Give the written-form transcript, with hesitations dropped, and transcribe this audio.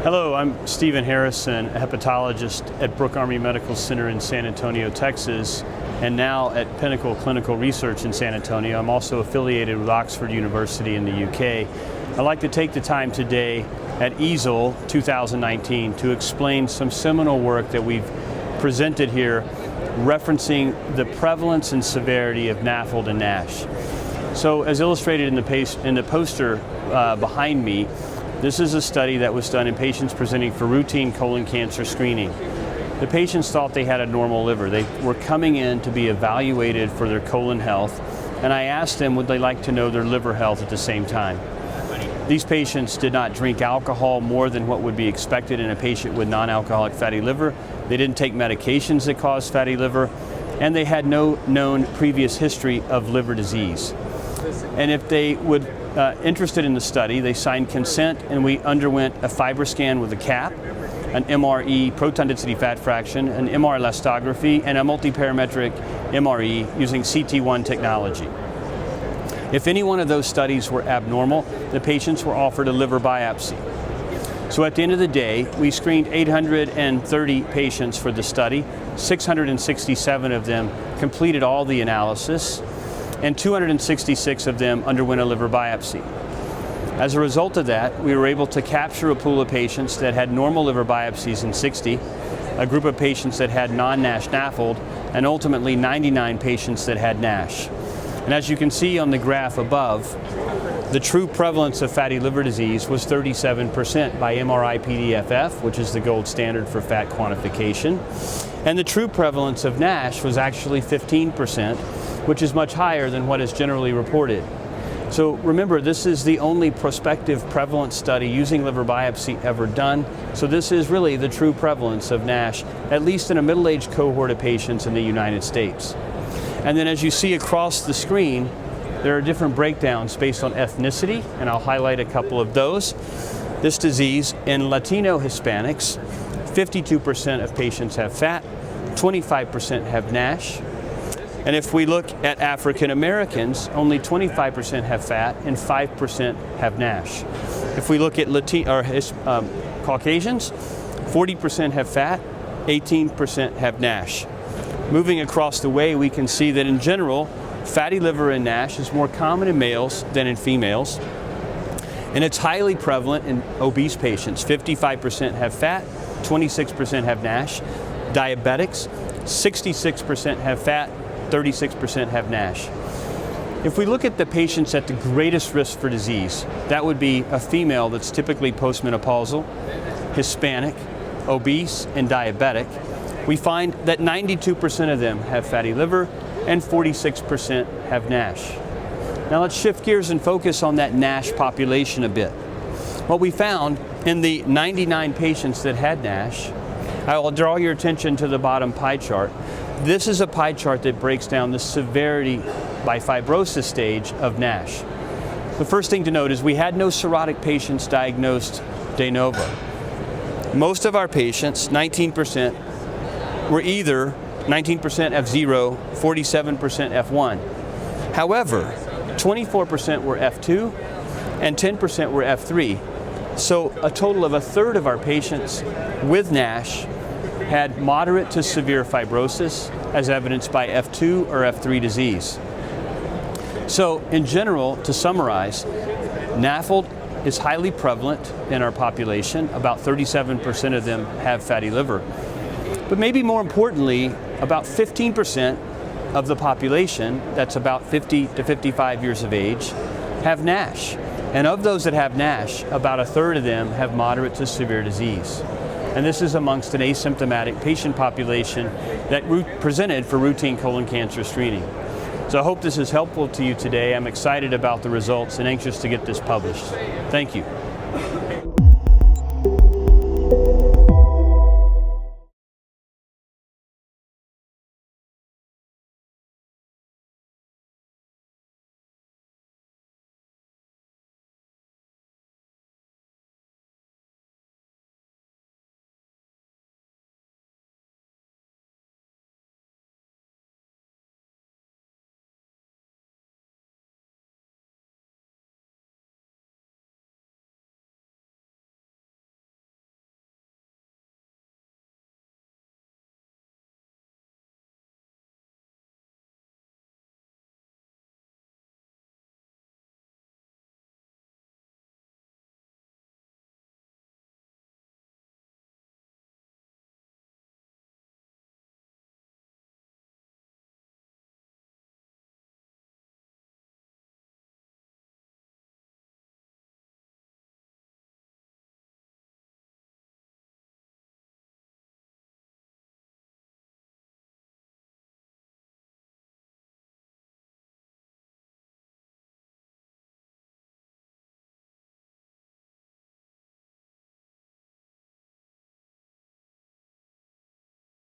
Hello, I'm Stephan Harrison, a hepatologist at Brooke Army Medical Center in San Antonio, Texas, and now at Pinnacle Clinical Research in San Antonio. I'm also affiliated with Oxford University in the UK. I'd like to take the time today at EASL 2019 to explain some seminal work that we've presented here referencing the prevalence and severity of NAFLD and NASH. So as illustrated in the poster behind me, this is a study that was done in patients presenting for routine colon cancer screening. The patients thought they had a normal liver. They were coming in to be evaluated for their colon health, and I asked them would they like to know their liver health at the same time. These patients did not drink alcohol more than what would be expected in a patient with non-alcoholic fatty liver. They didn't take medications that cause fatty liver, and they had no known previous history of liver disease. And if they would interested in the study, they signed consent, and we underwent a FibroScan with a cap, an MRE, proton density fat fraction, an MR elastography, and a multiparametric MRE using CT1 technology. If any one of those studies were abnormal, the patients were offered a liver biopsy. So at the end of the day, we screened 830 patients for the study. 667 of them completed all the analysis, and 266 of them underwent a liver biopsy. As a result of that, we were able to capture a pool of patients that had normal liver biopsies in 60, a group of patients that had non-NASH NAFLD, and ultimately 99 patients that had NASH. And as you can see on the graph above, the true prevalence of fatty liver disease was 37% by MRI-PDFF, which is the gold standard for fat quantification. And the true prevalence of NASH was actually 15%, which is much higher than what is generally reported. So remember, this is the only prospective prevalence study using liver biopsy ever done. So this is really the true prevalence of NASH, at least in a middle-aged cohort of patients in the United States. And then as you see across the screen, there are different breakdowns based on ethnicity, and I'll highlight a couple of those. This disease in Latino Hispanics, 52% of patients have fat, 25% have NASH. And if we look at African Americans, only 25% have fat and 5% have NASH. If we look at Caucasians, 40% have fat, 18% have NASH. Moving across the way, we can see that in general, fatty liver and NASH is more common in males than in females. And it's highly prevalent in obese patients. 55% have fat, 26% have NASH. Diabetics, 66% have fat, 36% have NASH. If we look at the patients at the greatest risk for disease, that would be a female that's typically postmenopausal, Hispanic, obese, and diabetic. We find that 92% of them have fatty liver and 46% have NASH. Now let's shift gears and focus on that NASH population a bit. What we found in the 99 patients that had NASH, I'll draw your attention to the bottom pie chart. This is a pie chart that breaks down the severity by fibrosis stage of NASH. The first thing to note is we had no cirrhotic patients diagnosed de novo. Most of our patients, 19%, were either 19% F0, 47% F1. However, 24% were F2 and 10% were F3. So a total of a third of our patients with NASH had moderate to severe fibrosis as evidenced by F2 or F3 disease. So in general, to summarize, NAFLD is highly prevalent in our population. About 37% of them have fatty liver. But maybe more importantly, about 15% of the population, that's about 50 to 55 years of age, have NASH. And of those that have NASH, about a third of them have moderate to severe disease. And this is amongst an asymptomatic patient population that presented for routine colon cancer screening. So I hope this is helpful to you today. I'm excited about the results and anxious to get this published. Thank you.